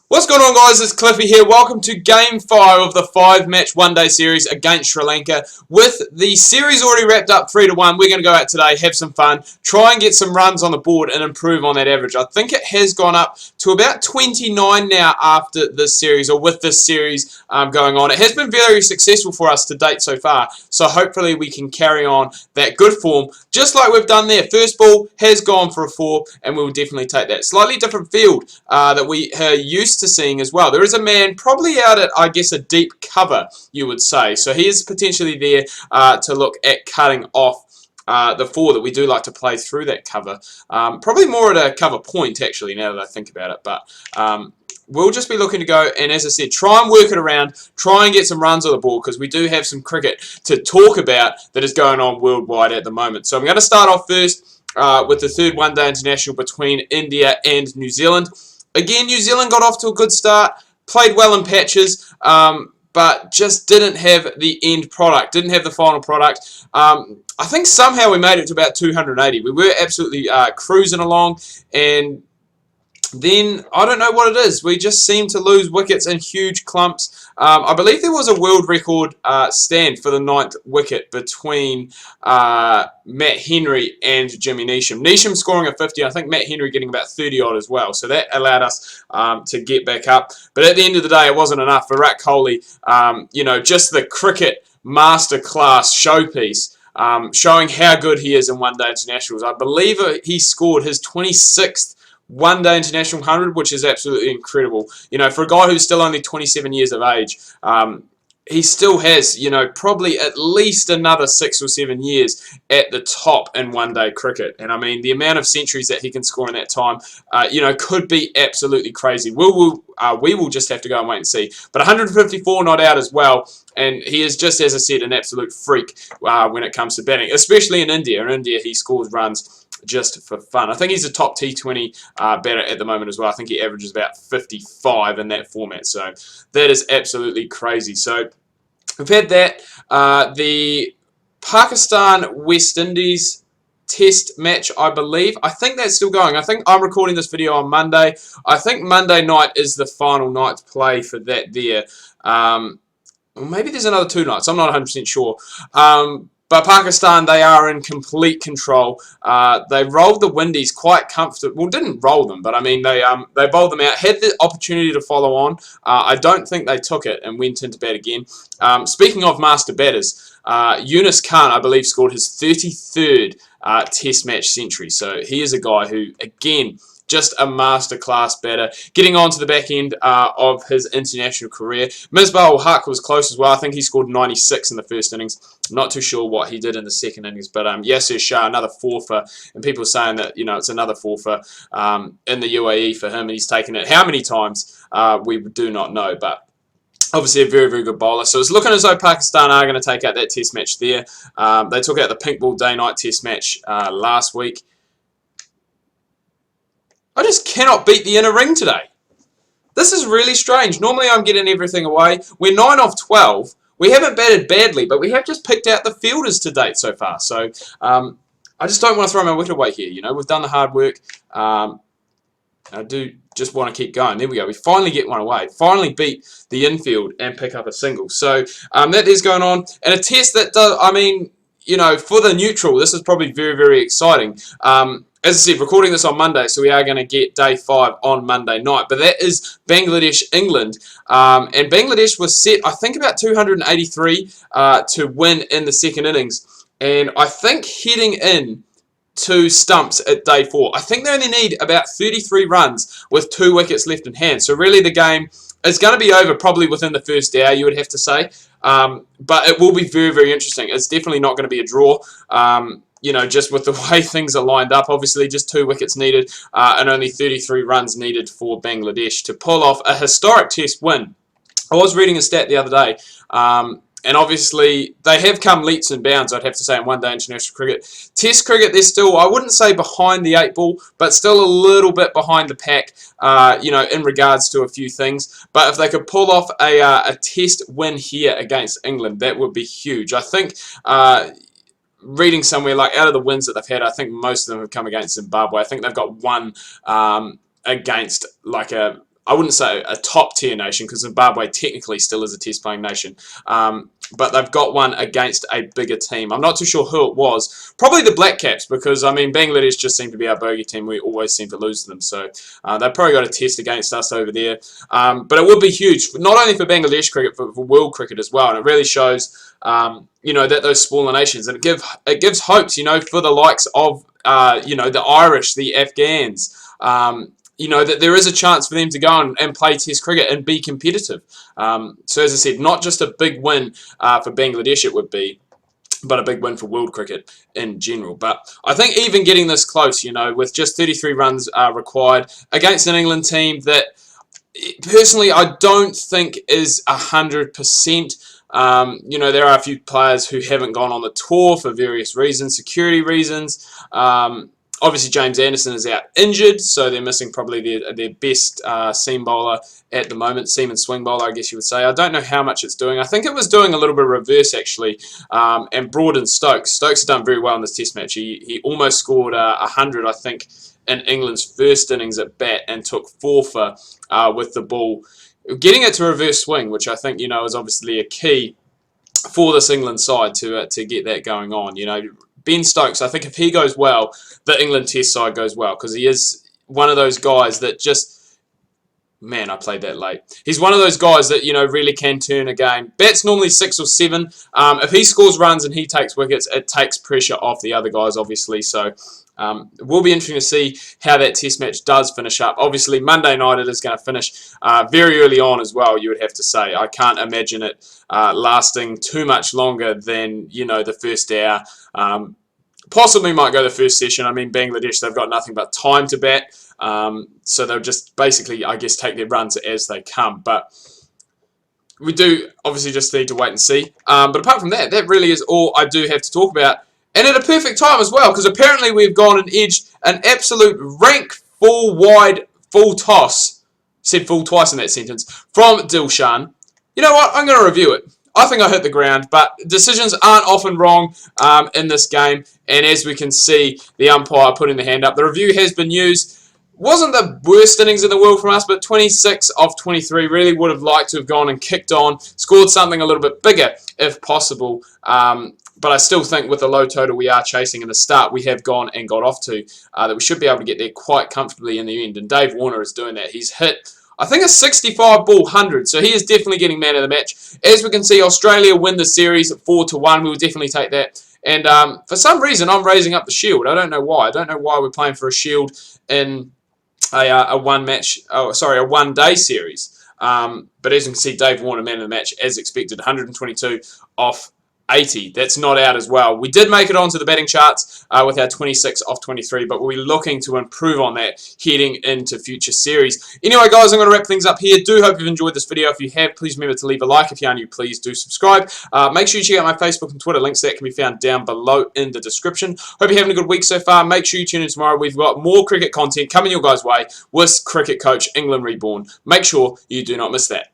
What's going on, guys? It's Cliffy here. Welcome to Game 5 of the 5-match one-day series against Sri Lanka. With the series already wrapped up 3-1, we're going to go out today, have some fun, try and get some runs on the board and improve on that average. I think it has gone up to about 29 now after this series, or with this series going on. It has been very successful for us to date so far, so hopefully we can carry on that good form, just like we've done there. First ball has gone for a 4, and we will definitely take that. Slightly different field that we are used to seeing as well. There is a man probably out at, I guess, a deep cover, you would say. So he is potentially there to look at cutting off the 4 that we do like to play through that cover. Probably more at a cover point, actually, now that I think about it. But we'll just be looking to go, and as I said, try and work it around, try and get some runs on the board, because we do have some cricket to talk about that is going on worldwide at the moment. So I'm going to start off first with the third one-day international between India and New Zealand. Again, New Zealand got off to a good start, played well in patches, but just didn't have the end product, didn't have the final product. I think somehow we made it to about 280. We were absolutely cruising along, and then I don't know what it is. We just seem to lose wickets in huge clumps. I believe there was a world record stand for the 9th wicket between Matt Henry and Jimmy Neesham. Neesham scoring a 50. I think Matt Henry getting about 30 odd as well. So that allowed us to get back up. But at the end of the day, it wasn't enough. Virat Kohli, just the cricket masterclass showpiece. Showing how good he is in one-day internationals. I believe he scored his 26th one-day international 100, which is absolutely incredible. You know, for a guy who's still only 27 years of age, he still has, probably at least another 6 or 7 years at the top in one-day cricket. And I mean, the amount of centuries that he can score in that time, could be absolutely crazy. We will just have to go and wait and see. But 154 not out as well. And he is just, as I said, an absolute freak when it comes to batting, especially in India. In India, he scores runs just for fun. I think he's a top T20 batter at the moment as well. I think he averages about 55 in that format. So that is absolutely crazy. So we've had that. The Pakistan-West Indies test match, I believe. I think that's still going. I think I'm recording this video on Monday. I think Monday night is the final night to play for that there. Or maybe there's another 2 nights. I'm not 100% sure. But Pakistan, they are in complete control. They rolled the Windies quite comfortably. Well, didn't roll them, but I mean, they bowled them out. Had the opportunity to follow on. I don't think they took it and went into bat again. Speaking of master batters, Yunus Khan, I believe, scored his 33rd Test match century. So he is a guy who, again, just a masterclass batter, getting on to the back end of his international career. Misbah-ul-Haq was close as well. I think he scored 96 in the first innings. Not too sure what he did in the second innings, but Yasir Shah, another 4-fer, and people are saying that, it's another 4-fer in the UAE for him, and he's taken it how many times, we do not know, but obviously a very, very good bowler. So it's looking as though Pakistan are going to take out that test match there. They took out the pink ball day-night test match last week. I just cannot beat the inner ring today. This is really strange. Normally I'm getting everything away. We're 9 off 12. We haven't batted badly, but we have just picked out the fielders to date so far. So I just don't want to throw my wicket away here. We've done the hard work. I do just want to keep going. There we go. We finally get one away. Finally beat the infield and pick up a single. So that is going on. And a test that does, for the neutral, this is probably very, very exciting. As I said, recording this on Monday, so we are going to get day 5 on Monday night. But that is Bangladesh-England. And Bangladesh was set, I think, about 283 to win in the second innings. And I think heading in to stumps at day 4, I think they only need about 33 runs with 2 wickets left in hand. So really the game is going to be over probably within the first hour, you would have to say. But it will be very, very interesting. It's definitely not going to be a draw. Just with the way things are lined up. Obviously, just 2 wickets needed and only 33 runs needed for Bangladesh to pull off a historic test win. I was reading a stat the other day, and obviously they have come leaps and bounds, I'd have to say, in one-day international cricket. Test cricket, they're still, I wouldn't say behind the 8 ball, but still a little bit behind the pack, in regards to a few things. But if they could pull off a test win here against England, that would be huge. I think reading somewhere, like, out of the wins that they've had, I think most of them have come against Zimbabwe. I think they've got one against, like, I wouldn't say a top tier nation, because Zimbabwe technically still is a test playing nation. But they've got one against a bigger team. I'm not too sure who it was. Probably the Black Caps, because, I mean, Bangladesh just seem to be our bogey team. We always seem to lose to them. So they've probably got a test against us over there. But it would be huge, not only for Bangladesh cricket, but for world cricket as well. And it really shows, you know, that those smaller nations. And it gives hopes, you know, for the likes of, you know, the Irish, the Afghans, you know, that there is a chance for them to go and play Test cricket and be competitive. So as I said, not just a big win for Bangladesh it would be, but a big win for world cricket in general. But I think even getting this close, you know, with just 33 runs required against an England team that, personally, I don't think is 100%. You know, there are a few players who haven't gone on the tour for various reasons, security reasons. Obviously, James Anderson is out injured, so they're missing probably their best seam bowler at the moment, seam and swing bowler, I guess you would say. I don't know how much it's doing. I think it was doing a little bit of reverse, actually, and Broad Stokes. Stokes has done very well in this test match. He almost scored 100, I think, in England's first innings at bat and took 4 for with the ball. Getting it to reverse swing, which I think, you know, is obviously a key for this England side to get that going on. You know, Ben Stokes, I think if he goes well, the England Test side goes well, because he is one of those guys that just, man, I played that late. He's one of those guys that, you know, really can turn a game. Bats normally 6 or 7. If he scores runs and he takes wickets, it takes pressure off the other guys, obviously. So it will be interesting to see how that test match does finish up. Obviously, Monday night it is going to finish very early on as well, you would have to say. I can't imagine it lasting too much longer than, you know, the first hour. Possibly might go the first session. I mean, Bangladesh, they've got nothing but time to bat. So they'll just basically, I guess, take their runs as they come. But we do obviously just need to wait and see. But apart from that, that really is all I do have to talk about. And at a perfect time as well, because apparently we've gone and edged an absolute rank full wide full toss. Said full twice in that sentence. From Dilshan. You know what? I'm going to review it. I think I hit the ground, but decisions aren't often wrong in this game. And as we can see, the umpire putting the hand up. The review has been used. Wasn't the worst innings in the world from us, but 26 of 23. Really would have liked to have gone and kicked on, scored something a little bit bigger if possible. But I still think with the low total we are chasing in the start, we have gone and got off to, that we should be able to get there quite comfortably in the end. And Dave Warner is doing that. He's hit, I think, a 65 ball 100, so he is definitely getting man of the match. As we can see, Australia win the series 4-1. We will definitely take that. And for some reason, I'm raising up the Shield. I don't know why. I don't know why we're playing for a Shield in a one-day series. But as you can see, Dave Warner, man of the match, as expected, 122 off 80. That's not out as well. We did make it onto the batting charts with our 26 off 23, but we're looking to improve on that heading into future series. Anyway, guys, I'm going to wrap things up here. Do hope you've enjoyed this video. If you have, please remember to leave a like. If you are new, please do subscribe. Make sure you check out my Facebook and Twitter. Links to that can be found down below in the description. Hope you're having a good week so far. Make sure you tune in tomorrow. We've got more cricket content coming your guys' way with Cricket Coach England Reborn. Make sure you do not miss that.